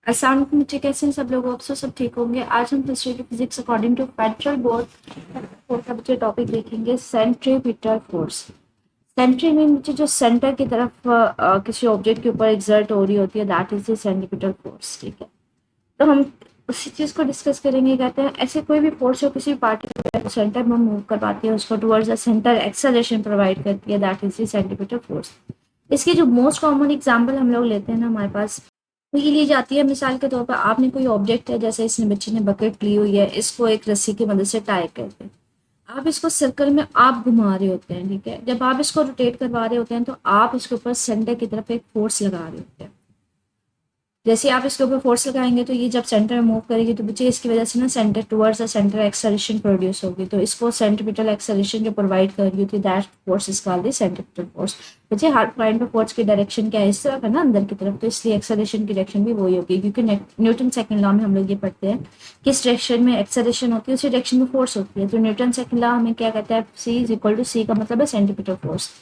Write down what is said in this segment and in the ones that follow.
अस्सलाम वालेकुम बच्चे, कैसे हैं सब लोग? आप सब ठीक होंगे। आज हम हिस्ट्री की physics according to federal board का बच्चे टॉपिक देखेंगे, सेंट्रीपिटल फोर्स। सेंट्री में बच्चे जो सेंटर की तरफ किसी ऑब्जेक्ट के ऊपर एक्सर्ट हो रही होती है, that is the centripetal force. ठीक है, तो हम उसी चीज को डिस्कस करेंगे। कहते हैं ऐसे कोई भी फोर्स जो किसी पार्टिकल को सेंटर में मूव करवाती है, उसको towards the centre acceleration provide करती है, that is the centripetal force. इसकी जो मोस्ट कॉमन एग्जांपल हम लोग लेते हैं ना, हमारे पास वो ये ली जाती है। मिसाल के तौर पर आपने कोई ऑब्जेक्ट है, जैसे इसने बच्ची ने बकेट ली हुई है, इसको एक रस्सी की मदद से टाई करते हैं। आप इसको सर्कल में आप घुमा रहे होते हैं। ठीक है, जब आप इसको रोटेट करवा रहे होते हैं तो आप इसके ऊपर सेंटर की तरफ एक फोर्स लगा रहे होते हैं। जैसे आप इसके ऊपर फोर्स लगाएंगे तो ये जब सेंटर में मूव करेगी तो बच्चे इसकी वजह से ना centre towards the centre acceleration produce होगी। तो इसको सेंट्रीपिटल एक्सेलरेशन जो प्रोवाइड कर रही होती है, that force is called the centripetal force. बच्चे हर पॉइंट पे फोर्स की डायरेक्शन क्या है, इस तरफ है ना, अंदर की तरफ, तो इसलिए एक्सेलरेशन की डायरेक्शन भी वही होगी। क्योंकि न्यूटन सेकंड लॉ में हम लोग ये पढ़ते हैं किस डायरेक्शन में एक्सेलरेशन होती है, उसी डायरेक्शन में फोर्स होती है। तो न्यूटन सेकंड लॉ हमें क्या कहता है, सी इज इक्वल टू सी का मतलब है सेंट्रीपिटल फोर्स,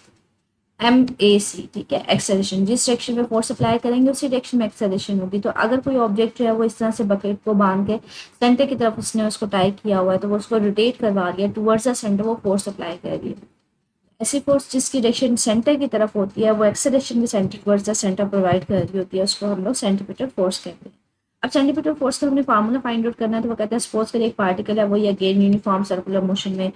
MAC। ठीक है, एक्सेलरेशन, जिस डायरेक्शन में फोर्स अप्लाई करेंगे उसी डायरेक्शन में एक्सेलरेशन होगी। तो अगर कोई ऑब्जेक्ट जो है वो इस तरह से बकेट को बांध के सेंटर की तरफ उसने उसको टाई किया हुआ है, तो वो उसको रोटेट करवा रही है टुवर्ड्स द सेंटर, वो फोर्स अप्लाई कर रही है। ऐसी फोर्स जिसकी डायरेक्शन सेंटर की तरफ होती है, वो एक्सेलरेशन भी centre towards the centre provide कर रही होती है, उसको हम लोग सेंट्रीपिटल फोर्स कहते हैं। अब सेंट्रीपिटल फोर्स का हमने फार्मूला फाइंड आउट करना है, तो वो कहते हैं सपोज करिए एक पार्टिकल है, वो ये अगेन यूनिफॉर्म सर्कुलर मोशन में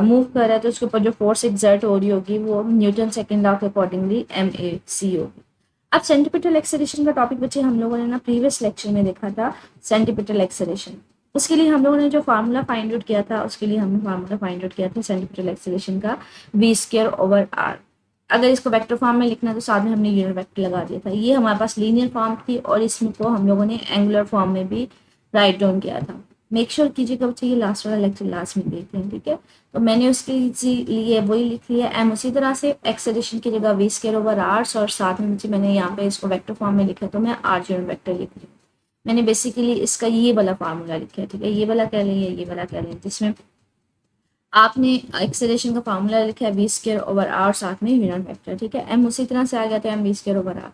मूव कर रहा है, तो उसके ऊपर जो फोर्स एक्सर्ट हो रही होगी वो न्यूटन सेकंड लॉ के अकॉर्डिंगली MAC होगी। अब सेंट्रीपिटल एक्सेलरेशन का टॉपिक बच्चे हम लोगों ने ना प्रीवियस लेक्चर में देखा था, सेंट्रीपिटल एक्सेलरेशन। उसके लिए हम लोगों ने जो फार्मूला फाइंड आउट किया था, उसके लिए हमने फार्मूला फाइंड आउट किया था सेंट्रीपिटल एक्सेलरेशन का, V²/R। अगर इसको वेक्टर फॉर्म में लिखना है तो साथ में हमने यूनिट वेक्टर लगा दिया था। ये हमारे पास लीनियर फॉर्म थी और इसमें को हम लोगों ने एंगुलर फॉर्म में भी राइट डाउन किया था। मेक श्योर कीजिएगा बच्चे ये लास्ट वाला लेक्चर लास्ट में देख लें। ठीक है, तो मैंने उसके लिए वही लिख लिया एम। उसी तरह से एक्सेलरेशन की जगह V²/R, और साथ में बच्चे मैंने यहाँ पे इसको वेक्टर फॉर्म में लिखा, तो मैं R यूनिट वेक्टर लिख रही हूँ। मैंने बेसिकली इसका ये वाला फार्मूला लिखा है। ठीक है, ये वाला कह लें, ये वाला कह लें, जिसमें आपने एक्सेलरेशन का फार्मूला लिखा है V²/R, साथ में यूनिट वेक्टर। ठीक है, M उसी तरह से आ गया, तो M V²/R।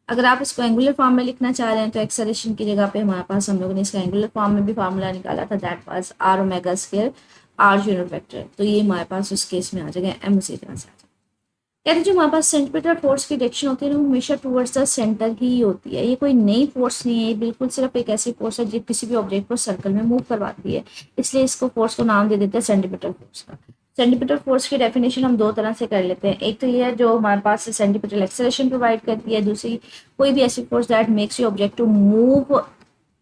अगर आप इसको एंगुलर फॉर्म में लिखना चाह रहे हैं तो एक्सेलरेशन की जगह पे हमारे पास हम लोगों ने इसका एंगुलर फॉर्म में भी फार्मूला निकाला था, that was R⍵² R unit vector. तो ये हमारे पास उस केस में आ जाएगा, M उसी तरह से आ जाएगा। कहते हैं जो हमारे पास सेंट्रीपिटल फोर्स की डायरेक्शन होती है ना, वो हमेशा टुवर्ड्स द सेंटर ही होती है। ये कोई नई फोर्स नहीं है, ये बिल्कुल सिर्फ एक ऐसी फोर्स है जो किसी भी ऑब्जेक्ट को सर्कल में मूव करवाती है, इसलिए इसको फोर्स को नाम दे देते हैं सेंट्रीपिटल फोर्स का। सेंट्रीपिटल फोर्स की डेफिनेशन हम दो तरह से कर लेते हैं। एक तो ये है जो हमारे पास सेंट्रीपिटल एक्सेलरेशन प्रोवाइड करती है, दूसरी कोई भी ऐसी force that makes you object to move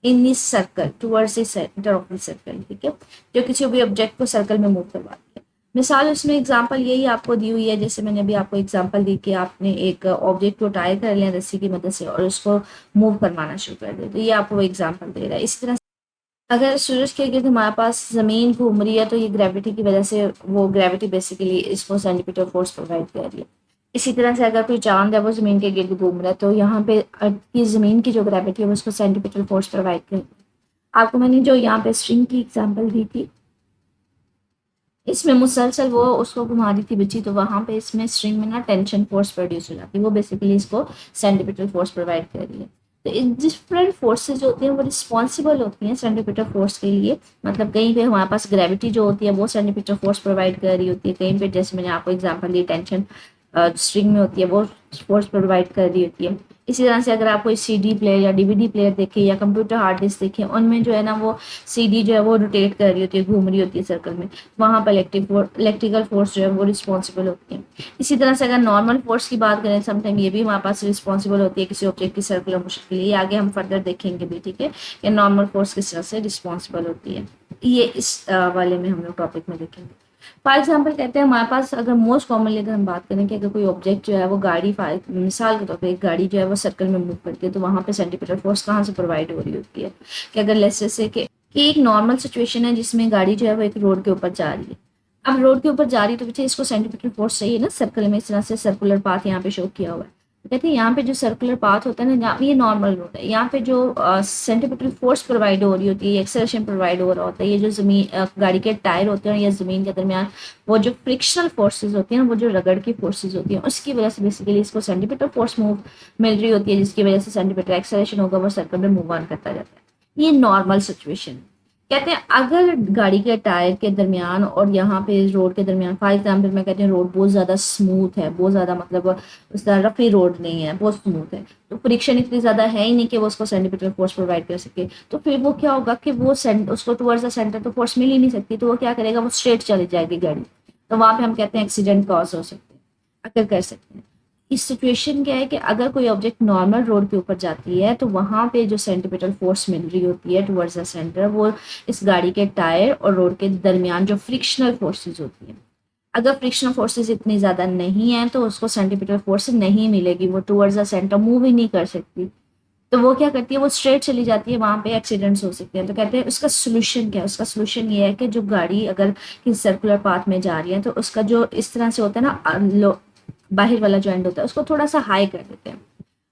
in this circle towards the centre of the circle. ठीक है, जो किसी भी ऑब्जेक्ट को सर्कल में मूव करवाती है। मिसाल उसमें एग्जांपल यही आपको दी हुई है, जैसे मैंने अभी आपको एग्जांपल दी कि आपने एक ऑब्जेक्ट को टाई कर लिया रस्सी की मदद से और उसको मूव करवाना शुरू कर दिया, तो ये आपको एग्जांपल दे रहा है। इसी तरह अगर सूरज के गिर्द हमारे पास जमीन घूम रही है, तो ये ग्रेविटी की वजह से, वो ग्रेविटी बेसिकली इसको सेंट्रीपिटल फोर्स प्रोवाइड कर रही है। इसी तरह से अगर कोई चांद है वो जमीन के गिर्द घूम रहा है, तो यहाँ पे अर्थ की जमीन की जो ग्रेविटी है वो उसको सेंट्रीपिटल फोर्स प्रोवाइड कर रही है। आपको मैंने जो यहाँ पे स्ट्रिंग की एग्जांपल दी थी, इसमें मुसलसल वो उसको घुमा रही थी बच्ची, तो वहाँ पे इसमें स्ट्रिंग में ना टेंशन फोर्स प्रोड्यूस हो जाती है, वो बेसिकली इसको सेंट्रीपिटल फोर्स प्रोवाइड कर रही है। तो डिफरेंट फोर्सेज जो होती हैं वो रिस्पॉन्सिबल होती हैं सेंट्रीपिटल फोर्स के लिए। मतलब कहीं पे हमारे पास ग्रेविटी जो होती है वो सेंट्रीपिटल फोर्स प्रोवाइड कर रही होती है, कहीं पे जैसे मैंने आपको एग्जांपल दी टेंशन स्ट्रिंग में होती है, वो फोर्स प्रोवाइड कर रही होती है। इसी तरह से अगर आप कोई CD प्लेयर या DVD प्लेयर देखें या कंप्यूटर हार्ड डिस्क देखें, उनमें जो है ना वो CD जो है वो रोटेट कर रही होती है, घूम रही होती है सर्कल में, वहाँ पर इलेक्ट्रिकल फोर्स जो है वो रिस्पॉन्सिबल होती है। इसी तरह से अगर नॉर्मल फोर्स की बात करें, समटाइम ये भी हमारे पास रिस्पॉन्सिबल होती है किसी ऑब्जेक्ट की सर्कुलर मोशन के लिए। आगे हम फर्दर देखेंगे भी। ठीक है, कि नॉर्मल फोर्स किस तरह से रिस्पॉन्सिबल होती है, ये इस वाले में हम लोग टॉपिक में देखेंगे। फॉर एग्जाम्पल कहते हैं हमारे पास, अगर मोस्ट कॉमनली अगर हम बात करें कि अगर कोई ऑब्जेक्ट जो है वो गाड़ी, मिसाल के तौर पे एक गाड़ी जो है वो सर्कल में मूव करती है, तो वहाँ पे सेंट्रीपिटल फोर्स कहाँ से प्रोवाइड हो रही होती है, कि अगर लेट्स से कि एक नॉर्मल सिचुएशन है जिसमें गाड़ी जो है वो एक रोड के ऊपर जा रही है। अब रोड के ऊपर जा रही है तो बच्चे इसको सेंट्रीपिटल फोर्स चाहिए ना, सर्कल में इस तरह से सर्कुलर पाथ यहाँ पे शो किया हुआ है। कहते हैं यहाँ पे जो सर्कुलर पाथ होता है ना, यहाँ पे ये नॉर्मल रोड है, यहाँ पे जो सेंटीमीटर फोर्स प्रोवाइड हो रही होती है, एक्सेलरेशन प्रोवाइड हो रहा होता है, ये जो जमीन गाड़ी के टायर होते हैं या जमीन के दरमियान वो जो फ्रिक्शनल फोर्सेज होती हैं, वो जो रगड़ की फोर्सेज होती हैं, उसकी वजह से बेसिकली इसको सेंटीमीटर फोर्स मूव मिल रही होती है, जिसकी वजह से सेंटीमीटर एक्सेलरेशन होगा, वो सर्कल में मूव ऑन करता जाता है। ये नॉर्मल सिचुएशन। कहते हैं अगर गाड़ी के टायर के दरमियान और यहाँ पे रोड के दरमियान, फॉर एग्जाम्पल मैं कहती हूँ रोड बहुत ज़्यादा स्मूथ है, बहुत ज़्यादा मतलब उस तरह रफी रोड नहीं है, बहुत स्मूथ है, तो फ्रिक्शन इतनी ज़्यादा है ही नहीं कि वो उसको सेंटीमीटर फोर्स प्रोवाइड कर सके, तो फिर वो क्या होगा कि वो उसको टुवर्ड्स द सेंटर तो फोर्स मिल ही नहीं सकती, तो वो क्या करेगा, वो स्ट्रेट चली जाएगी गाड़ी, तो वहाँ पे हम कहते हैं एक्सीडेंट कॉज हो सकते हैं, अगर कर सकते हैं। इस सिचुएशन क्या है कि अगर कोई ऑब्जेक्ट नॉर्मल रोड के ऊपर जाती है तो वहाँ पे जो सेंटीमीटर फोर्स मिल रही होती है टुवर्ड्स द सेंटर, वो इस गाड़ी के टायर और रोड के दरमियान जो फ्रिक्शनल फोर्सेज होती है, अगर फ्रिक्शनल फोर्सेज इतनी ज़्यादा नहीं है तो उसको सेंटीमीटर फोर्स नहीं मिलेगी, वो टुवर्ड्स द सेंटर मूव ही नहीं कर सकती, तो वो क्या करती है, वो स्ट्रेट चली जाती है, वहाँ पे एक्सीडेंट्स हो सकते हैं। तो कहते हैं उसका सोल्यूशन क्या है, उसका सोल्यूशन ये है कि जो गाड़ी अगर किसी सर्कुलर पाथ में जा रही है तो उसका जो इस तरह से होता है ना, बाहर वाला जो एंड होता है उसको थोड़ा सा हाई कर देते हैं,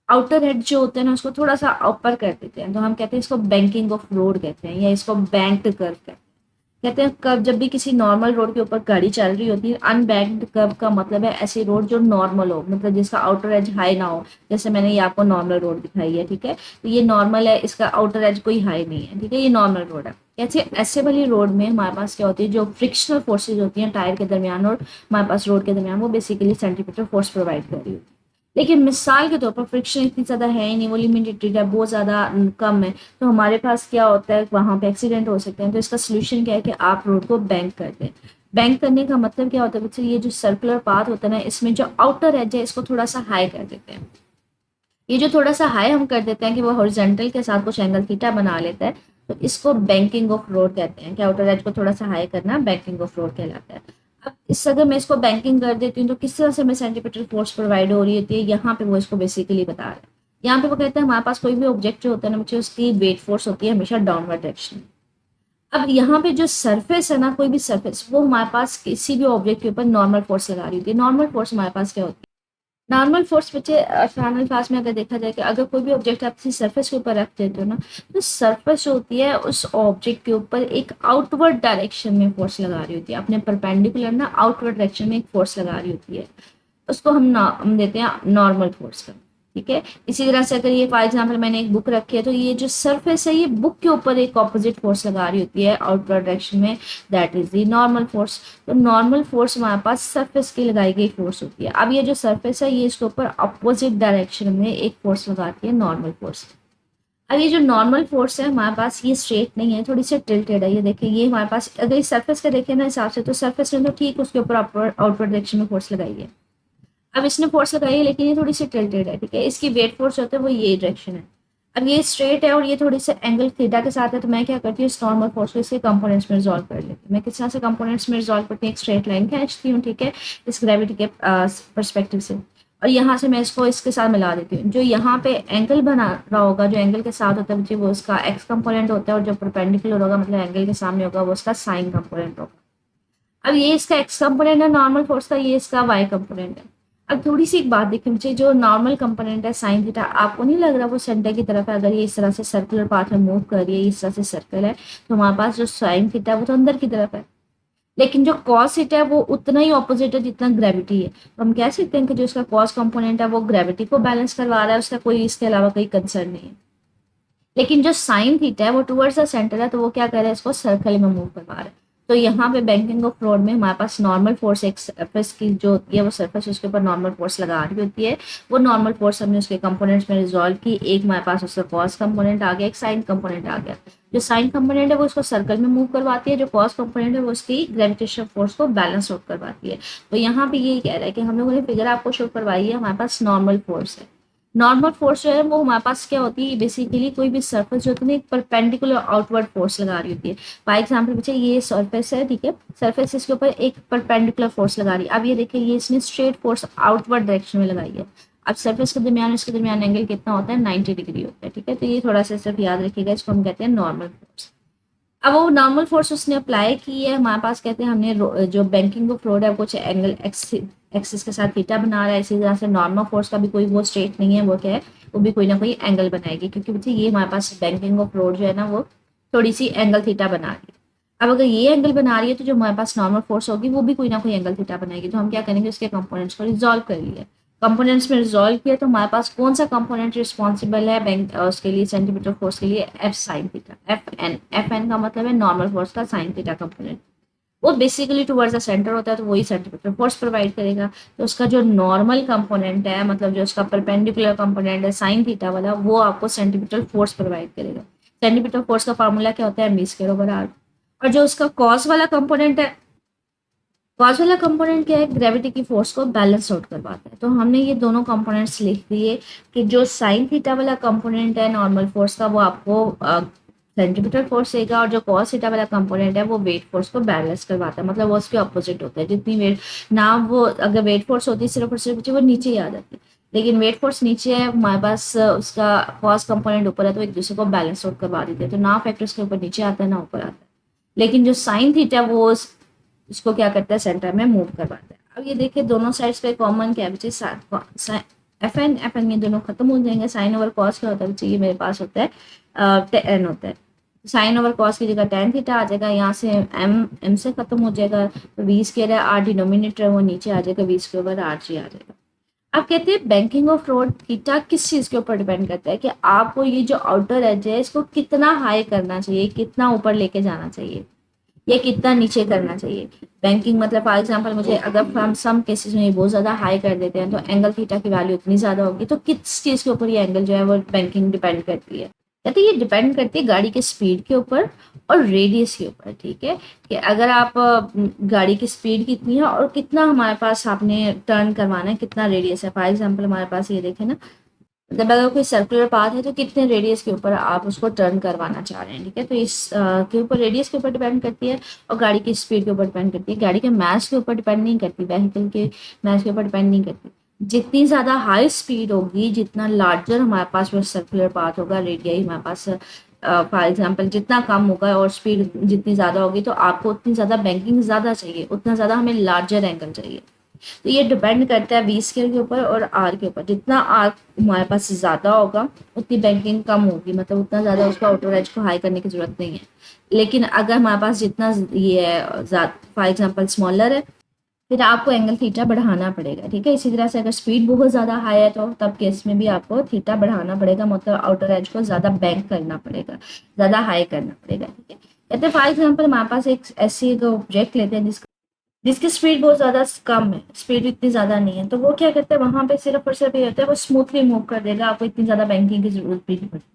आउटर हेड जो होते हैं ना उसको थोड़ा सा ऊपर कर देते हैं, तो हम कहते हैं इसको बैंकिंग ऑफ रोड कहते हैं, या इसको बैंक्ड कर्व कहते हैं। कहते हैं कर्व, जब भी किसी नॉर्मल रोड के ऊपर गाड़ी चल रही होती है, अनबैंक्ड कर्व का मतलब है ऐसी रोड जो नॉर्मल हो, मतलब जिसका आउटर एज हाई ना हो, जैसे मैंने ये आपको नॉर्मल रोड दिखाई है, ठीक है, तो ये नॉर्मल है, इसका आउटर एज कोई हाई नहीं है, ठीक है, ये नॉर्मल रोड है। कैसे ऐसे वाली रोड में हमारे पास क्या होती है, जो फ्रिक्शनल फोर्सेज होती हैं टायर के दरमियान और हमारे पास रोड के दरमियान, वो बेसिकली सेंटीमीटर फोर्स प्रोवाइड कर रही होती है। लेकिन मिसाल के तौर पर फ्रिक्शन इतनी ज़्यादा है ही नहीं, वो लिमिटेड है, बहुत ज़्यादा कम है, तो हमारे पास क्या होता है, वहाँ पे एक्सीडेंट हो सकते हैं। तो इसका सोल्यूशन क्या है कि आप रोड को बैंक कर दें। बैंक करने का मतलब क्या होता है बच्चे, ये जो सर्कुलर पाथ होता है ना, इसमें जो आउटर एज है इसको थोड़ा सा हाई कर देते हैं। ये जो थोड़ा सा हाई हम कर देते हैं कि वो हॉरिजॉन्टल के साथ कुछ एंगल थीटा बना लेता है, तो इसको बैंकिंग ऑफ रोड कहते हैं, कि आउटर एज को थोड़ा सा हाई करना बैंकिंग ऑफ रोड कहलाता है। अब इस अगर मैं इसको बैंकिंग कर देती हूँ तो किस तरह से मैं सेंटीमीटर फोर्स प्रोवाइड हो रही होती है, यहाँ पे वो इसको बेसिकली बता रहे हैं। यहाँ पे वो कहते हैं हमारे पास कोई भी ऑब्जेक्ट जो होता है ना बच्चे, उसकी वेट फोर्स होती है हमेशा डाउनवर्ड डायरेक्शन में। अब यहाँ पे जो सरफेस है ना, कोई भी सरफेस, वो हमारे पास किसी भी ऑब्जेक्ट के ऊपर नॉर्मल फोर्स लगा रही होती है। नॉर्मल फोर्स हमारे पास क्या होती है, नॉर्मल फोर्स बच्चे आसान अल्फाज में अगर देखा जाए कि अगर कोई भी ऑब्जेक्ट आप किसी सरफेस के ऊपर रख देते हो ना, तो सरफेस जो होती है उस ऑब्जेक्ट के ऊपर एक आउटवर्ड डायरेक्शन में फोर्स लगा रही होती है, अपने परपेंडिकुलर ना आउटवर्ड डायरेक्शन में एक फोर्स लगा रही होती है, उसको हम देते हैं नॉर्मल फोर्स का, ठीक है। इसी तरह से अगर ये फॉर एग्जाम्पल मैंने एक बुक रखी है, तो ये जो सरफेस है ये बुक के ऊपर एक ऑपोजिट फोर्स लगा रही होती है आउटवर्ड डायरेक्शन में, that is the normal force. तो नॉर्मल फोर्स हमारे पास सरफेस की लगाई गई फोर्स होती है। अब ये जो सरफेस है ये इसके ऊपर अपोजिट डायरेक्शन में एक फोर्स लगाती है, नॉर्मल फोर्स। अब ये जो नॉर्मल फोर्स है हमारे पास, ये स्ट्रेट नहीं है, थोड़ी सी टिल्टेड है, ये देखिए, ये हमारे पास अगर इस सरफेस का देखें ना हिसाब से, तो सरफेस ने तो ठीक उसके ऊपर आउटवर्ड डायरेक्शन में फोर्स लगाई है। अब इसने फोर्स लगाई है लेकिन ये थोड़ी सी टिल्टेड है, ठीक है, इसकी वेट फोर्स होता है वो ये डायरेक्शन है। अब ये स्ट्रेट है और ये थोड़ी सी एंगल थीटा के साथ है, तो मैं क्या करती हूँ, इस नॉर्मल फोर्स को इसके कंपोनेंट्स में रिजॉल्व कर लेती हूँ। मैं किस तरह से कंपोनेंट्स में रिजॉल्व करती हूँ, एक स्ट्रेट लाइन खींचती हूँ, ठीक है, इस ग्रेविटी के परस्पेक्टिव से, और यहाँ से मैं इसको इसके साथ मिला देती हूँ। जो यहाँ पे एंगल बना रहा होगा, जो एंगल के साथ होता है बच्चे, वो उसका एक्स कंपोनेंट होता है, और जो परपेंडिकुलर होगा मतलब एंगल के सामने होगा, वो उसका साइन कंपोनेंट होगा। अब ये इसका एक्स कंपोनेंट है नॉर्मल फोर्स का, ये इसका वाई कंपोनेंट है। अब थोड़ी सी एक बात देखिए मुझे, जो नॉर्मल कंपोनेंट है साइन थीटा, आपको नहीं लग रहा वो सेंटर की तरफ है? अगर ये इस तरह से सर्कुलर पाथ में मूव कर रही है, इस तरह से सर्कल है, तो हमारे पास जो साइन थीटा है वो तो अंदर की तरफ है, लेकिन जो कॉस थीटा है वो उतना ही ऑपोजिट है जितना ग्रेविटी है। तो हम कह सकते हैं कि जो इसका कॉस कंपोनेंट है वो ग्रेविटी को बैलेंस करवा रहा है, उसका कोई इसके अलावा कोई कंसर्न नहीं है। लेकिन जो साइन थीटा है वो टुवर्ड्स द सेंटर है, तो वो क्या कर रहा है, इसको सर्कल में मूव करवा रहा है। तो यहाँ पे बैंकिंग ऑफ रोड में हमारे पास नॉर्मल फोर्स, एक सरफेस की जो होती है वो सरफेस उसके ऊपर नॉर्मल फोर्स लगा रही होती है, वो नॉर्मल फोर्स हमने उसके कंपोनेंट्स में रिजॉल्व की, एक हमारे पास उसका कॉस कंपोनेंट आ गया, एक साइन कंपोनेंट आ गया। जो साइन कंपोनेंट है वो उसको सर्कल में मूव करवाती है, जो कॉस कंपोनेंट है वो उसकी ग्रेविटेशन फोर्स को बैलेंस आउट करवाती है। तो यहाँ पे यही कह रहा है कि हम लोगों ने फिगर आपको शो करवाई है, हमारे पास नॉर्मल फोर्स है। नॉर्मल फोर्स जो है वो हमारे पास क्या होती है, बेसिकली कोई भी सरफेस जो होती है एक परपेंडिकुलर आउटवर्ड फोर्स लगा रही होती है। फॉर एग्जाम्पल बच्चे ये सरफेस है, ठीक है, सरफेस इसके ऊपर एक परपेंडिकुलर फोर्स लगा रही है। अब ये देखिए, ये इसने स्ट्रेट फोर्स आउटवर्ड डायरेक्शन में लगाई है। अब सरफेस के दरमियान इसके दरमियान एंगल कितना होता है, 90 डिग्री होता है, ठीक है। तो ये थोड़ा सा सिर्फ याद रखिएगा, इसको हम कहते हैं नॉर्मल फोर्स। अब वो नॉर्मल फोर्स उसने अप्लाई की है, हमारे पास कहते हैं हमने जो बैंकिंग ऑफ रोड है कुछ एंगल एक्स एक्सिस के साथ थीटा बना रहा है, इसी तरह से नॉर्मल फोर्स का भी कोई वो स्टेट नहीं है, वो क्या है, वो भी कोई ना कोई एंगल बनाएगी, क्योंकि बच्चे ये हमारे पास बैंकिंग ऑफ लोड जो है ना वो थोड़ी सी एंगल थीटा बना रही है। अब अगर ये एंगल बना रही है तो जो हमारे पास नॉर्मल फोर्स होगी वो भी कोई ना कोई एंगल थीटा बनाएगी। तो हम क्या करेंगे, उसके कंपोनेंट्स को रिजॉल्व कर लिए। कंपोनेंट्स में रिजॉल्व किया तो हमारे पास कौन सा कंपोनेंट रिस्पॉन्सिबल है बैंक उसके लिए, सेंटीमीटर फोर्स के लिए, F sine theta, F N का मतलब है नॉर्मल फोर्स का साइन थीटा कंपोनेंट। वो बेसिकली टुवर्ड्स द सेंटर होता है, तो वही सेंटीमीटर फोर्स प्रोवाइड करेगा। तो उसका जो नॉर्मल कंपोनेंट है, मतलब जो उसका परपेंडिकुलर कंपोनेंट है साइन थीटा वाला, वो आपको सेंटीमीटर फोर्स प्रोवाइड करेगा। सेंटीमीटर फोर्स का फार्मूला क्या होता है, एम स्क्वायर ओवर आर। और जो उसका कॉस वाला कंपोनेंट है, कॉस वाला कंपोनेंट क्या है, ग्रेविटी की फोर्स को बैलेंस आउट करवाता है। तो हमने ये दोनों कंपोनेंट्स लिख दिए कि जो साइन थीटा वाला कंपोनेंट है नॉर्मल फोर्स का, वो आपको सेंटीमीटर फोर्स देगा, और जो कॉस थीटा वाला कंपोनेंट है वो वेट फोर्स को बैलेंस करवाता है, मतलब वो उसके ऑपोजिट होता है। जितनी वेट ना, वो अगर वेट फोर्स होती सिर्फ और सिर्फ वो नीचे ही आ जाती, लेकिन वेट फोर्स नीचे है, हमारे पास उसका कॉस कंपोनेंट ऊपर है, तो एक दूसरे को बैलेंस आउट करवा देते हैं। तो ना फैक्टर उसके ऊपर नीचे आता है ना ऊपर आता है। लेकिन जो साइन थीटा वो इसको क्या करता है, सेंटर में मूव करवाता है। अब ये देखिए दोनों साइड्स पे कॉमन क्या है, एफ एन ये दोनों खत्म हो जाएंगे। साइन ओवर कॉस क्या होता है बच्चे, ये मेरे पास होता है टेन होता है, साइन ओवर कॉस की जगह टेन थीटा आ जाएगा। यहाँ से एम से खत्म हो जाएगा, तो वी स्क्वायर है, आर डिनोमिनेटर वो नीचे आ जाएगा, V square over R G आ जाएगा। अब कहते हैं बैंकिंग ऑफ रोड थीटा किस चीज के ऊपर डिपेंड करता है, कि आपको ये जो आउटर एज है इसको कितना हाई करना चाहिए, कितना ऊपर लेके जाना चाहिए, या कितना नीचे करना चाहिए। बैंकिंग मतलब फॉर एग्जांपल मुझे अगर हम सम केसेस में बहुत ज़्यादा हाई कर देते हैं तो एंगल थीटा की वैल्यू इतनी ज़्यादा होगी, तो किस चीज़ के ऊपर ये एंगल जो है वो बैंकिंग डिपेंड करती है। कहते ये डिपेंड करती है गाड़ी के स्पीड के ऊपर और रेडियस के ऊपर। ठीक है, कि अगर आप गाड़ी की स्पीड कितनी है और कितना हमारे पास आपने टर्न करवाना है, कितना रेडियस है। फॉर एग्जाम्पल हमारे पास ये देखें ना, मतलब अगर कोई सर्कुलर पाथ है तो कितने रेडियस के ऊपर आप उसको टर्न करवाना चाह रहे हैं। ठीक है, तो इस के ऊपर रेडियस के ऊपर डिपेंड करती है, और गाड़ी की स्पीड के ऊपर डिपेंड करती है। गाड़ी के मास के ऊपर डिपेंड नहीं करती, व्हीकल के मास के ऊपर डिपेंड नहीं करती। जितनी ज़्यादा हाई स्पीड होगी, जितना लार्जर हमारे पास वो सर्कुलर पाथ होगा, रेडियाई हमारे पास फॉर एग्जाम्पल जितना कम होगा और स्पीड जितनी ज़्यादा होगी, तो आपको उतनी ज़्यादा बैंकिंग ज़्यादा चाहिए, उतना ज़्यादा हमें लार्जर एंगल चाहिए। तो ये डिपेंड करता है वी स्केयर के ऊपर और आर के ऊपर। जितना आर हमारे पास ज़्यादा होगा उतनी बैंकिंग कम होगी, मतलब उतना ज़्यादा उसको आउटर एज को हाई करने की ज़रूरत नहीं है। लेकिन अगर हमारे पास जितना ये है फॉर एग्जांपल स्मॉलर है, फिर आपको एंगल थीटा बढ़ाना पड़ेगा। ठीक है, इसी तरह से अगर स्पीड बहुत ज़्यादा हाई है तो तब केस में भी आपको थीटा बढ़ाना पड़ेगा, मतलब आउटर एज को ज़्यादा बैंक करना पड़ेगा, ज़्यादा हाई करना पड़ेगा। ठीक है, कहते हैं फॉर एग्जाम्पल हमारे पास एक ऐसी एक ऑब्जेक्ट लेते हैं जिसकी स्पीड बहुत ज़्यादा कम है, स्पीड इतनी ज़्यादा नहीं है, तो वो क्या करते हैं, वहां पे सिर्फ और सिर्फ ये होता है वो स्मूथली मूव कर देगा, आपको इतनी ज़्यादा बैंकिंग की जरूरत भी नहीं पड़ती।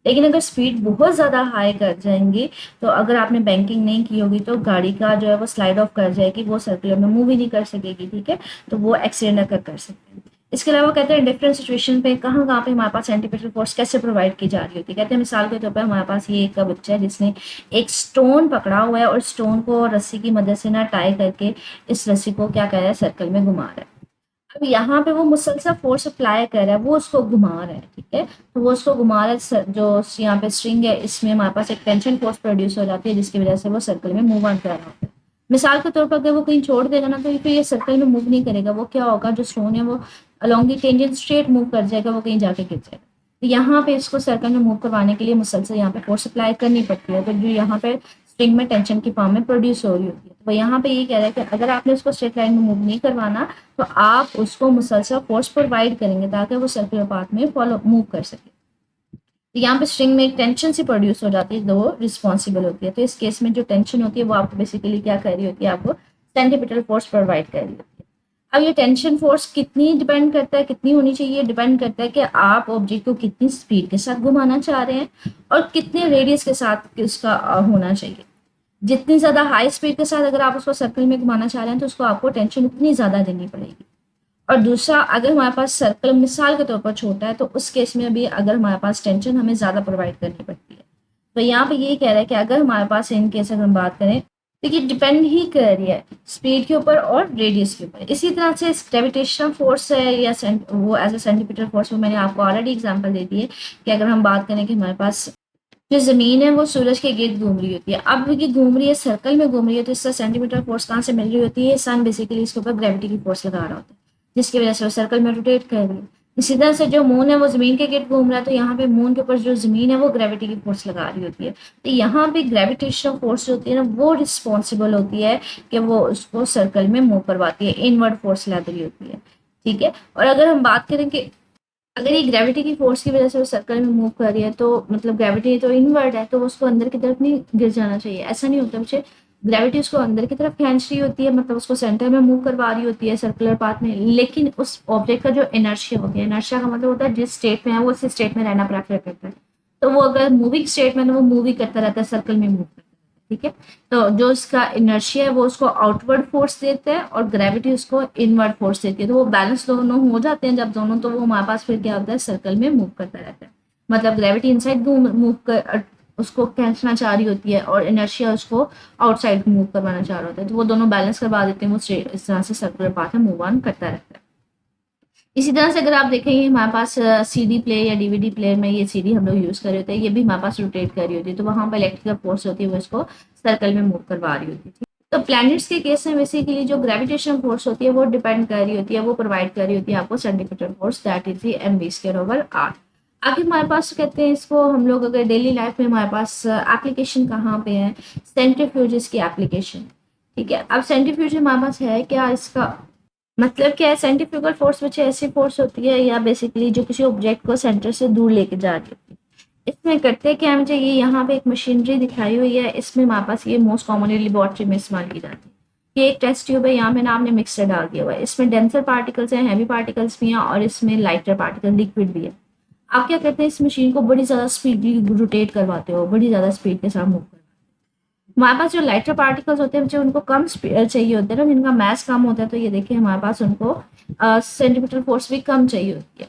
लेकिन अगर स्पीड बहुत ज़्यादा हाई कर जाएंगी, तो अगर आपने बैंकिंग नहीं की होगी तो गाड़ी का जो है वो स्लाइड ऑफ कर जाएगी, वो सर्कुलर में मूव ही नहीं कर सकेगी। ठीक है, तो वो एक्सीडेंट अगर कर सकते हैं। इसके अलावा कहते हैं डिफरेंट सिचुएशन पे कहाँ कहाँ पे हमारे पास सेंटीमीटर फोर्स कैसे प्रोवाइड की जा रही होती है। कहते हैं मिसाल के तौर पर हमारे पास ये एक बच्चा है जिसने एक स्टोन पकड़ा हुआ है, और स्टोन को रस्सी की मदद से ना टाई करके इस रस्सी को क्या कर रहा है, सर्कल में घुमा रहा है। अब यहाँ पे वो मुसलसल फोर्स अप्लाई कर रहा है, वो उसको घुमा रहा है। ठीक है, तो वो उसको घुमा रहा है, जो यहाँ पे स्ट्रिंग है इसमें हमारे पास एक टेंशन फोर्स प्रोड्यूस हो जाती है, जिसकी वजह से वो सर्कल में मूव ऑन कर रहा होता है। मिसाल के तौर पर अगर वो कहीं छोड़ देगा ना, तो फिर ये सर्कल में मूव नहीं करेगा। वो क्या होगा, जो स्टोन है वो along the tangent straight move कर जाएगा, वो कहीं जाके गिर जाएगा। तो यहाँ पे इसको सर्कल में मूव करवाने के लिए मुसलसल यहाँ पे फोर्स अप्लाई करनी पड़ती है, तो जो यहाँ पे स्ट्रिंग में टेंशन की फॉर्म में प्रोड्यूस हो रही होती है। तो यहाँ पे ये कह रहा है कि अगर आपने उसको स्ट्रेट लाइन में मूव नहीं करवाना, तो आप उसको मुसलसल फोर्स प्रोवाइड करेंगे ताकि वो सर्कुलर पाथ में फॉलो मूव कर सके। तो यहाँ पे स्ट्रिंग में एक टेंशन सी प्रोड्यूस हो जाती है, जो रिस्पॉन्सिबल होती है। तो इस केस में जो टेंशन होती है वो आपको बेसिकली क्या कर रही होती है, आपको सेंटीमीटर फोर्स प्रोवाइड कर रही होती है। अब ये टेंशन फोर्स कितनी डिपेंड करता है, कितनी होनी चाहिए, डिपेंड करता है कि आप ऑब्जेक्ट को कितनी स्पीड के साथ घुमाना चाह रहे हैं और कितने रेडियस के साथ उसका होना चाहिए। जितनी ज़्यादा हाई स्पीड के साथ अगर आप उसको सर्कल में घुमाना चाह रहे हैं तो उसको आपको टेंशन उतनी ज़्यादा देनी पड़ेगी। और दूसरा, अगर हमारे पास सर्कल मिसाल के तौर पर छोटा है, तो उस केस में भी अगर हमारे पास टेंशन हमें ज़्यादा प्रोवाइड करनी पड़ती है। तो यहाँ पे ये कह रहा है कि अगर हमारे पास इन केस अगर हम बात करें तो ये डिपेंड ही कर रही है स्पीड के ऊपर और रेडियस के ऊपर। इसी तरह से ग्रेविटेशनल फोर्स है या वो एज ए सेंटीमीटर फोर्स, वो मैंने आपको ऑलरेडी एग्जांपल दे दी है कि अगर हम बात करें कि हमारे पास जो ज़मीन है वो सूरज के गिर्द घूम रही होती है। अब ये घूम रही है, सर्कल में घूम रही है, तो इससे सेंटीमीटर फोर्स कहाँ से मिल रही होती है? सन बेसिकली इसके ऊपर ग्रेविटी की फोर्स लगा रहा होता है, जिसकी वजह से वो सर्कल में रोटेट कर रही है। इसी तरह से जो मून है वो ज़मीन के गिर्द घूम रहा है, तो यहाँ पे मून के ऊपर जो ज़मीन है वो ग्रेविटी की फोर्स लगा रही होती है। तो यहाँ पे ग्रेविटेशनल फोर्स जो होती है ना, वो रिस्पॉन्सिबल होती है कि वो उसको सर्कल में मूव करवाती है, इनवर्ड फोर्स ला रही होती है। ठीक है। और अगर हम बात करें कि अगर ये ग्रेविटी की फोर्स की वजह से वो सर्कल में मूव कर रही है, तो मतलब ग्रेविटी तो इनवर्ड है, तो उसको अंदर की तरफ नहीं गिर जाना चाहिए, ऐसा नहीं होता मुझे। ग्रेविटी उसको अंदर की तरफ खींच रही होती है, मतलब उसको सेंटर में मूव करवा रही होती है सर्कुलर पाथ में, लेकिन उस ऑब्जेक्ट का जो इनर्शिया होती है, इनर्शिया का मतलब होता है जिस स्टेट में है वो उस स्टेट में रहना प्रेफर करता है। तो वो अगर मूविंग स्टेट में, तो वो मूव ही करता रहता है, सर्कल में मूव करता है। ठीक है। तो जो उसका इनर्शिया है वो उसको आउटवर्ड फोर्स देता है और ग्रेविटी उसको इनवर्ड फोर्स देती है, तो वो बैलेंस दोनों हो जाते हैं जब दोनों, तो वो हमारे पास फिर क्या होता है, सर्कल में मूव करता रहता है। मतलब ग्रेविटी इनसाइड मूव कर उसको खींचना चाह रही होती है और इनर्शिया उसको आउटसाइड मूव करवाना चाह रहा होता है, तो वो दोनों बैलेंस करवा देते हैं, वो इस तरह से सर्कुलर पाथ में मूव ऑन करता रहता है। इसी तरह से अगर आप देखेंगे हमारे पास सीडी प्लेयर या डीवीडी प्लेयर में ये सीडी हम लोग यूज़ कर रहे होते हैं, ये भी हमारे पास रोटेट कर रही होती है, तो वहाँ पर इलेक्ट्रिकल फोर्स होती है वो इसको सर्कल में मूव करवा रही होती है। तो प्लैनेट्स के केस में बेसिकली जो ग्रेविटेशनल फोर्स होती है वो डिपेंड कर रही होती है, वो प्रोवाइड कर रही होती है आपको centimetre force, that is the mv²/r। आगे हमारे पास कहते हैं इसको हम लोग अगर डेली लाइफ में हमारे पास एप्लीकेशन कहाँ पे है, सेंट्रीफ्यूजेस की एप्लीकेशन। ठीक है। अब सेंट्रीफ्यूज हमारे पास है क्या, इसका मतलब क्या है? सेंट्रीफ्यूगल फोर्स कुछ ऐसी फोर्स होती है या बेसिकली जो किसी ऑब्जेक्ट को सेंटर से दूर लेके जा रही होती है। इसमें करते क्या, मुझे ये यहाँ पे एक मशीनरी दिखाई हुई है, इसमें हमारे पास ये मोस्ट कॉमनली लेबोरेटरी में इस्तेमाल की जाती है। ये एक टेस्ट ट्यूब है, यहाँ पे ना आपने मिक्सर डाल दिया हुआ है, इसमें डेंसर पार्टिकल्स हैं, हैवी पार्टिकल्स भी हैं और इसमें लाइटर पार्टिकल लिक्विड भी है। आप क्या करते हैं, इस मशीन को बड़ी ज़्यादा स्पीडली रोटेट करवाते हो, बड़ी ज़्यादा स्पीड के साथ मूव करवाते हो। हमारे पास जो लाइटर पार्टिकल्स होते हैं जो उनको कम चाहिए होते हैं ना, जिनका मास कम होता है, तो ये देखिए हमारे पास उनको सेंटीमीटर फोर्स भी कम चाहिए होती है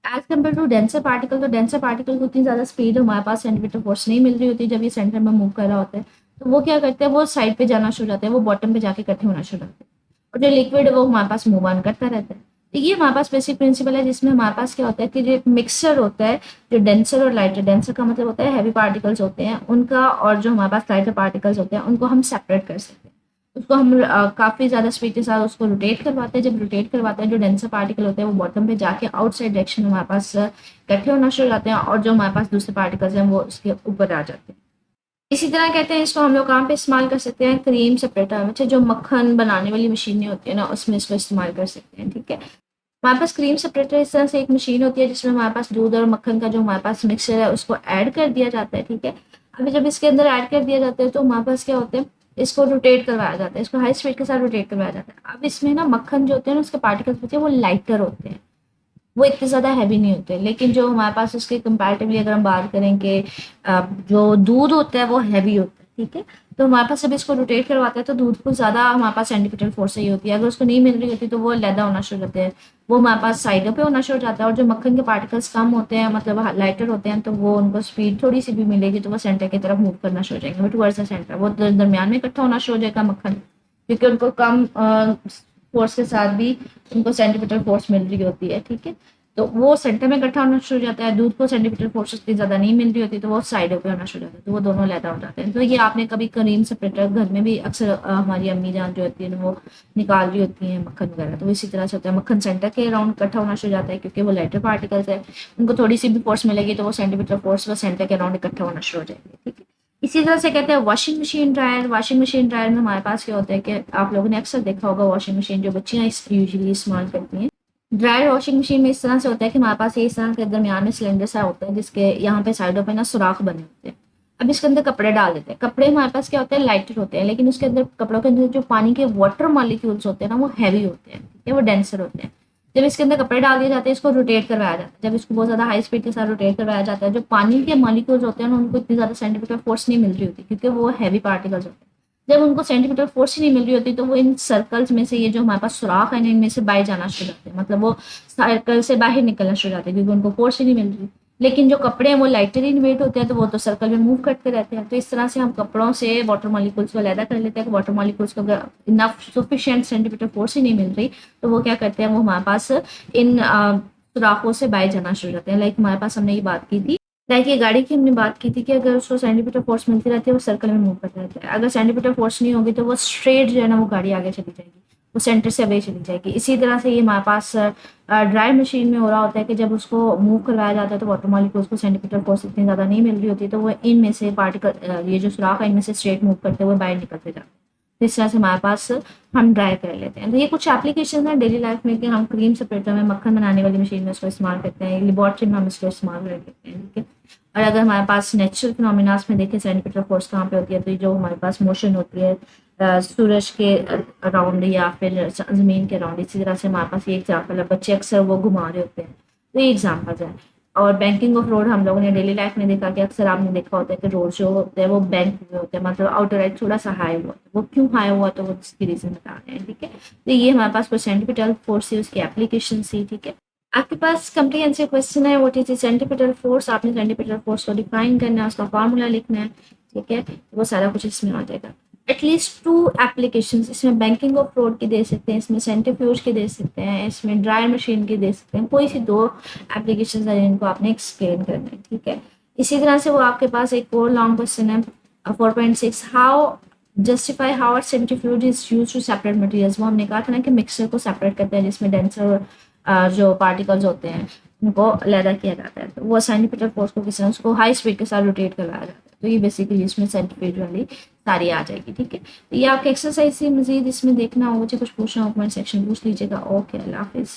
as compare to denser particle. तो डेंसर पार्टिकल को उतनी ज़्यादा स्पीड हमारे पास सेंटीमीटर फोर्स नहीं मिल रही होती जब ये सेंटर में मूव कर रहा होता है, तो वो क्या करते हैं, वो साइड पे जाना शुरू हो जाते हैं, वो बॉटम पे जाके इकट्ठे होना शुरू हो जाते हैं, और जो लिक्विड है वो हमारे पास मूव ऑन करता रहता है। तो ये हमारे पास बेसिक प्रिंसिपल है, जिसमें हमारे पास क्या होता है कि जो मिक्सर होता है, जो डेंसर और लाइटर, डेंसर का मतलब होता है हैवी पार्टिकल्स होते हैं उनका, और जो हमारे पास लाइटर पार्टिकल्स होते हैं उनको हम सेपरेट कर सकते हैं। उसको हम काफ़ी ज़्यादा स्पीड के साथ उसको रोटेट करवाते हैं। जब रोटेट करवाते हैं, जो डेंसर पार्टिकल होते हैं वो बॉटम पे जाके आउटसाइड डायरेक्शन में हमारे पास इकट्ठे होना शुरू हो जाते हैं, और जो हमारे पास दूसरे पार्टिकल्स हैं वो उसके ऊपर आ जाते हैं। इसी तरह कहते हैं इसको हम लोग कहाँ पे इस्तेमाल कर सकते हैं, क्रीम सेपरेटर में, जो मक्खन बनाने वाली मशीनें होती है ना, उसमें इसको इस्तेमाल कर सकते हैं। ठीक है। हमारे पास क्रीम सेपरेटर इस तरह से एक मशीन होती है जिसमें हमारे पास दूध और मक्खन का जो हमारे पास मिक्सचर है उसको ऐड कर दिया जाता है। ठीक है। अभी जब इसके अंदर ऐड कर दिया जाता है तो हमारे पास क्या होता है, इसको रोटेट करवाया जाता है, इसको हाई स्पीड के साथ रोटेट करवाया जाता है। अब इसमें ना मक्खन जो होते हैं ना, उसके पार्टिकल्स होते हैं वो लाइटर होते हैं, वो इतने ज़्यादा हैवी नहीं होते, लेकिन जो हमारे पास उसके कंपैरेटिवली अगर हम बात करें कि जो दूध होता है वो हैवी होता है। ठीक है। तो हमारे पास जब इसको रोटेट करवाते हैं तो दूध को ज़्यादा हमारे पास सेंटीमीटर फोर्स चाहिए होती है, अगर उसको नहीं मिल रही होती तो वो लैदा होना शुरू होते हैं, वो हमारे पास साइडों पे होना शुरू हो जाता है। और जो मक्खन के पार्टिकल्स कम होते हैं, मतलब लाइटर होते हैं, तो वो उनको स्पीड थोड़ी सी भी मिलेगी तो वो सेंटर की तरफ मूव करना शुरू हो जाएंगे, वो टुवर्ड्स द सेंटर, वो दरमियान में इकट्ठा होना शुरू हो जाएगा मक्खन, क्योंकि उनको कम फोर्स के साथ भी उनको सेंटीमीटर फोर्स मिल रही होती है। ठीक है। तो वो सेंटर में इकट्ठा होना शुरू हो जाता है, दूध को सेंटीमीटर फोर्स इतनी ज़्यादा नहीं मिल रही होती तो वो साइडों पे होना शुरू हो जाता है, तो वो दोनों लैदा हो जाते हैं। तो ये आपने कभी क्रीम सेपरेटर घर में भी अक्सर हमारी अम्मी जान जो होती है वो निकाल रही होती हैं मक्खन वगैरह, तो इसी तरह से होता है, मक्खन सेंटर के अराउंड इकट्ठा होना शुरू हो जाता है क्योंकि वो लाइटर पार्टिकल्स है, उनको थोड़ी सी भी फोर्स मिलेगी तो वो सेंटीमीटर फोर्स वो सेंटर के अराउंड इकट्ठा होना शुरू हो जाएंगे। ठीक है। इसी तरह से कहते हैं washing machine dryer. Washing machine dryer में हमारे पास क्या होता है कि आप लोगों ने अक्सर देखा होगा, वॉशिंग मशीन जो बच्चियाँ यूजली इस्तेमाल करती हैं, ड्रायर वॉशिंग मशीन में इस तरह से होता है कि हमारे पास ये इस तरह के दरमियान में सिलेंडर सा होता है जिसके यहाँ पे साइडों पे ना सुराख बने होते हैं। अब इसके अंदर कपड़े डाल देते हैं, कपड़े हमारे पास क्या होते हैं, लाइटर होते हैं, लेकिन उसके अंदर कपड़ों के अंदर जो पानी के वाटर मॉलिक्यूल्स होते हैं ना वो हैवी होते हैं, ठीक है, वो डेंसर होते हैं। जब इसके अंदर कपड़े डाल दिए जाते हैं, इसको रोटेट करवाया जाता है, जब इसको बहुत ज़्यादा हाई स्पीड के साथ रोटेट करवाया जाता है, जो पानी के मॉलिक्यूल्स होते हैं ना उनको इतनी ज़्यादा सेंटीमीटर फोर्स नहीं मिल रही होती क्योंकि वो हैवी पार्टिकल्स होते हैं। जब उनको सेंटीमीटर फोर्स ही नहीं मिल रही होती तो वो इन सर्कल्स में से, ये जो हमारे पास सुराख है इनमें से बाहर जाना शुरू होते हैं, मतलब वो सर्कल से बाहर निकलना शुरू हो जाते हैं क्योंकि उनको फोर्स ही नहीं मिल रही। लेकिन जो कपड़े हैं वो लाइटर इन वेट होते हैं तो वो तो सर्कल में मूव करते रहते हैं। तो इस तरह से हम कपड़ों से वाटर मॉलिक्यूल्स को अलग कर लेते हैं कि वाटर मॉलिक्यूल्स को अगर इनफ सफिशिएंट सेंटीमीटर फोर्स ही नहीं मिल रही तो वो क्या करते हैं, वो हमारे पास इन सुराखों से बाहर जाना शुरू हो जाते हैं। लाइक हमारे पास हमने ये बात की थी लाइक ये गाड़ी की हमने बात की थी कि अगर उसको सेंटीमीटर फोर्स मिलती रहती है वो सर्कल में मूव करता रहता है, अगर सेंटीमीटर फोर्स नहीं होगी तो वो स्ट्रेट जो है ना वो गाड़ी आगे चली जाएगी, वो सेंटर से अवे चली जाएगी। इसी तरह से ये हमारे पास ड्राई मशीन में हो रहा होता है कि जब उसको मूव करवाया जाता है तो वाटर मॉलिक्यूल्स को सेंटीमीटर फोर्स इतनी ज़्यादा नहीं मिल रही होती, तो वो इनमें से पार्टिकल ये जो सुराख है इनमें से स्ट्रेट मूव करते हुए बाहर निकलते जाते हैं। तो इस तरह से हमारे पास हम ड्राई कर लेते हैं। तो ये कुछ एप्लीकेशन है डेली लाइफ में कि हम क्रीम सेपरेटर में मक्खन बनाने वाली मशीन में इसको इस्तेमाल करते हैं, लेबॉर्ट्री में हम इसको इस्तेमाल कर लेते हैं, ठीक है। और अगर हमारे पास नेचुरल फिनोमिनास में देखें सेंटीमीटर फोर्स कहाँ पे होती है, तो जो हमारे पास मोशन होती है सूरज के अराउंड या फिर ज़मीन के अराउंड, इसी तरह से हमारे पास ये एग्जाम्पल है, बच्चे अक्सर वो घुमा रहे होते हैं, तो ये एग्जाम्पल है। और बैंकिंग ऑफ रोड हम लोगों ने डेली लाइफ में देखा कि अक्सर आपने देखा होता है कि रोड जो होते हैं वो बैंक में होते हैं, मतलब आउटर राइट थोड़ा सा हाई हुआ, वो क्यों हाई हुआ तो वो उसकी रीज़न बता रहे हैं, ठीक है। तो ये हमारे पास कोई सेंटीमीटर फोर्स थी, उसकी एप्लीकेशन थी, ठीक है। आपके पास कम्प्रीहेंसिव क्वेश्चन है, व्हाट इज सेंटीमीटर फोर्स, आपने सेंटीमीटर फोर्स को डिफाइन करना है, उसका फार्मूला लिखना है, ठीक है। वो सारा कुछ इसमें आ जाएगा। एटलीस्ट 2 एप्लीकेशंस इसमें बैंकिंग ऑफ रोड की दे सकते हैं, इसमें सेंट्रीफ्यूज की दे सकते हैं, इसमें ड्रायर मशीन की दे सकते हैं, कोई सी 2 एप्लीकेशंस हैं जिनको आपने एक्सप्लेन करना है, ठीक है। इसी तरह से वो आपके पास एक और लॉन्ग क्वेश्चन है 4.6, how justify how are centrifuge is use to separate materials. वो हमने कहा था ना कि मिक्सर को सेपरेट करते हैं जिसमें डेंसर जो पार्टिकल्स होते हैं उनको अलहदा किया जाता है, तो वो सेंटीमीटर फोर्स को किसी उसको हाई स्पीड के साथ रोटेट करवाया जाता है, तो ये बेसिकली इसमें सेंटीफ्यूज वाली सारी आ जाएगी, ठीक है। तो ये आपका एक्सरसाइज से मजीद इसमें देखना हो, मुझे कुछ पूछना हो कमेंट सेक्शन पूछ लीजिएगा। ओके, अल्लाह हाफिज़।